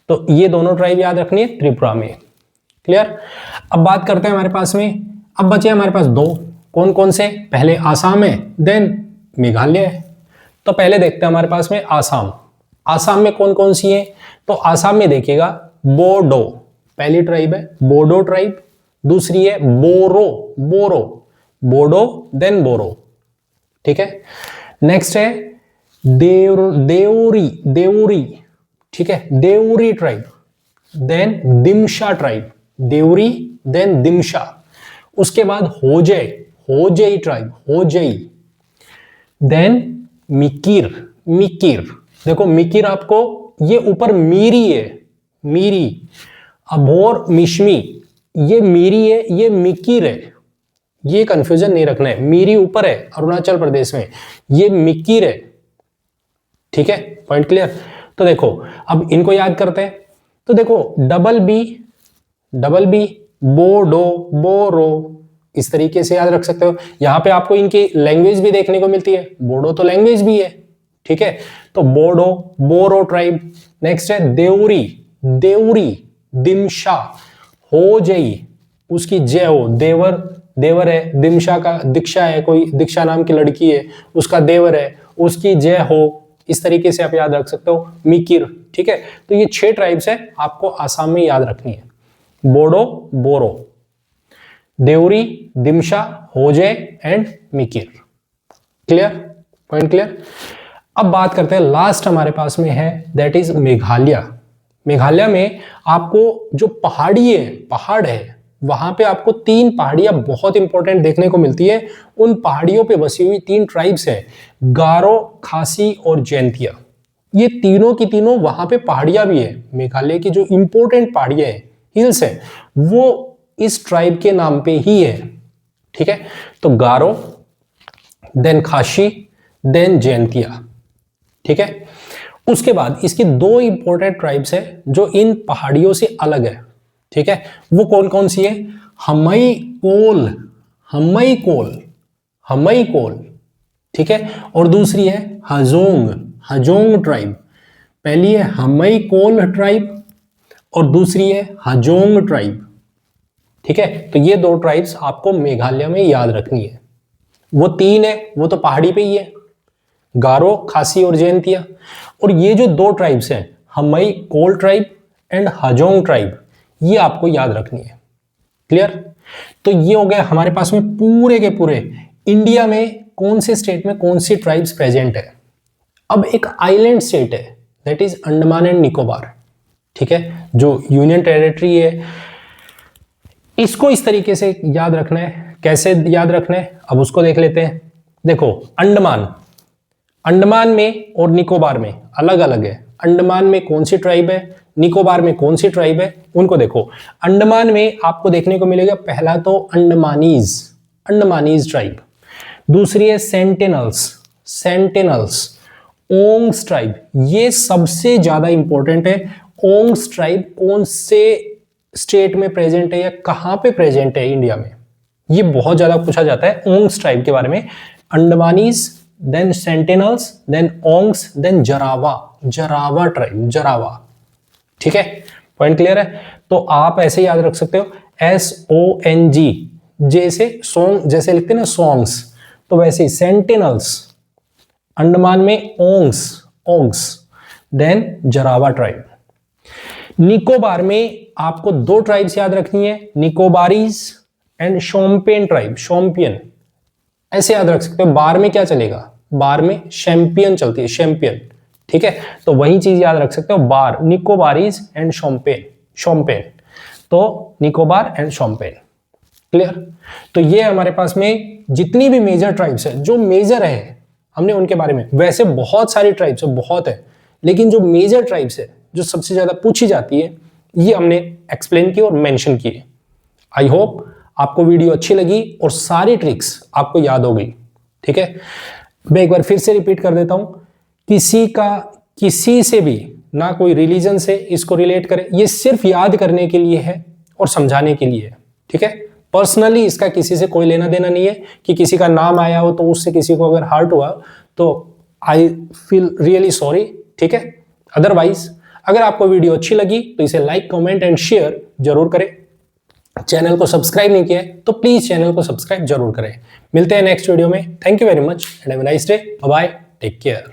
तो ये दोनों ट्राइब याद रखनी है त्रिपुरा में। क्लियर? अब बात करते हैं हमारे पास में, अब बचे हमारे पास दो, कौन कौन से? पहले आसाम है, देन मेघालय है। तो पहले देखते हैं हमारे पास में आसाम। आसाम में कौन कौन सी है? तो आसाम में देखिएगा बोडो, पहली ट्राइब है बोडो ट्राइब, दूसरी है बोरो, बोडो देन बोरो। ठीक है, नेक्स्ट है देउरी, ठीक है, Deuri tribe, then दिमशा tribe, Deuri then दिमशा। उसके बाद होजई ट्राइब, होजई, देन मिकिर, देखो मिकिर आपको ये ऊपर मीरी है, मीरी, अभोर मिश्मी, ये मीरी है, ये मिकिर है, ये कंफ्यूजन नहीं रखना है, मीरी ऊपर है अरुणाचल प्रदेश में, ये मिकिर है। ठीक है, पॉइंट क्लियर? तो देखो अब इनको याद करते हैं, तो देखो डबल बी, बोडो, बोरो, इस तरीके से याद रख सकते हो। यहां पे आपको इनकी लैंग्वेज भी देखने को मिलती है, बोडो तो लैंग्वेज भी है। ठीक है, तो बोडो, बोरो ट्राइब। नेक्स्ट है देउरी, दिमशा, होजई, उसकी जय हो, देवर है, दिमशा का दीक्षा है, कोई दीक्षा नाम की लड़की है उसका देवर है, उसकी जय हो। इस तरीके से आप याद रख सकते हो, मिकिर। ठीक है, तो ये 6 ट्राइब्स है आपको आसाम में याद रखनी है, Bodo, Boro, Deori, Dimasa, Hojai and Mikir. Clear? Point clear? अब बात करते हैं लास्ट हमारे पास में है, दैट इज मेघालय। मेघालय में आपको जो पहाड़ है वहां पे आपको 3 पहाड़ियां बहुत इंपॉर्टेंट देखने को मिलती है। उन पहाड़ियों पे बसी हुई 3 ट्राइब्स है, गारो, खासी और जैंतिया। ये तीनों की तीनों वहां पे पहाड़ियां भी है, मेघालय की जो इंपॉर्टेंट पहाड़ियां है हिल्स है, वो इस ट्राइब के नाम पे ही है। ठीक है, तो गारो, देन खासी, देन जैंतिया। ठीक है, उसके बाद इसकी दो इंपॉर्टेंट ट्राइब्स है जो इन पहाड़ियों से अलग है। ठीक है, वो कौन कौन सी है? हमई कोल, हमई कोल, हमई कोल। ठीक है, और दूसरी है हाजोंग, हाजोंग ट्राइब। पहली है हमई कोल ट्राइब और दूसरी है हाजोंग ट्राइब। ठीक है, तो ये दो ट्राइब्स आपको मेघालय में याद रखनी है। वो तीन है, वो तो पहाड़ी पे ही है, गारो, खासी और जैंतिया। और ये जो दो ट्राइब्स हैं, हमई कोल ट्राइब एंड हाजोंग ट्राइब, ये आपको याद रखनी है। क्लियर? तो ये हो गया हमारे पास में पूरे के पूरे इंडिया में कौन से स्टेट में कौन सी ट्राइब्स प्रेजेंट है। अब एक आइलैंड स्टेट है, that is Andaman and Nicobar. ठीक है, जो यूनियन टेरिटरी है, इसको इस तरीके से याद रखना है। कैसे याद रखना है, अब उसको देख लेते हैं। देखो, अंडमान, अंडमान में और निकोबार में अलग अलग है। अंडमान में कौन सी ट्राइब है, निकोबार में कौन सी ट्राइब है, उनको देखो। अंडमान में आपको देखने को मिलेगा पहला तो अंडमानीज, अंडमानीज ट्राइब। दूसरी है सेंटिनल्स, सेंटिनल्स। ओंग्स ट्राइब, ये सबसे ज्यादा इंपॉर्टेंट है। ओंग्स ट्राइब कौन से स्टेट में प्रेजेंट है या कहां पे प्रेजेंट है इंडिया में, ये बहुत ज्यादा पूछा जाता है ओंग्स ट्राइब के बारे में। Andamanese, then Sentinels, then Onges, then Jarawa, Jarawa tribe, जरावा। ठीक है, पॉइंट क्लियर है? तो आप ऐसे याद रख सकते हो, SONG, जैसे सॉन्ग जैसे लिखते हैं ना सॉन्ग्स, तो वैसे ही सेंटिनल्स, अंडमान में ओंग्स, ओंग्स, देन जरावा ट्राइब। निकोबार में आपको दो ट्राइब्स याद रखनी है, निकोबारीज एंड शोम्पेन ट्राइब, शोम्पियन। ऐसे याद रख सकते हो। बार में क्या चलेगा, बार में शैंपियन चलती है, शैंपियन। ठीक है, तो वही चीज याद रख सकते हो, बार, निकोबारीज एंड शोम्पेन, शोम्पेन। तो निकोबार एंड शोम्पेन। क्लियर? तो ये हमारे पास में जितनी भी मेजर ट्राइब्स है, जो मेजर है हमने उनके बारे में, वैसे बहुत सारी ट्राइब्स है, बहुत है, लेकिन जो मेजर ट्राइब्स है जो सबसे ज्यादा पूछी जाती है, ये हमने एक्सप्लेन की और मेंशन की है। आई होप आपको वीडियो अच्छी लगी और सारी ट्रिक्स आपको याद हो गई। ठीक है, मैं एक बार फिर से रिपीट कर देता हूं, किसी से भी ना कोई रिलीजन से इसको रिलेट करे, ये सिर्फ याद करने के लिए है और समझाने के लिए है। ठीक है, पर्सनली इसका किसी से कोई लेना देना नहीं है कि किसी का नाम आया हो तो उससे किसी को अगर हर्ट हुआ तो आई फील रियली सॉरी। ठीक है, अदरवाइज अगर आपको वीडियो अच्छी लगी तो इसे लाइक, कमेंट एंड शेयर जरूर करें। चैनल को सब्सक्राइब नहीं किया है तो प्लीज चैनल को सब्सक्राइब जरूर करें। मिलते हैं नेक्स्ट वीडियो में। Thank you very much and have a nice day. Bye bye, take care.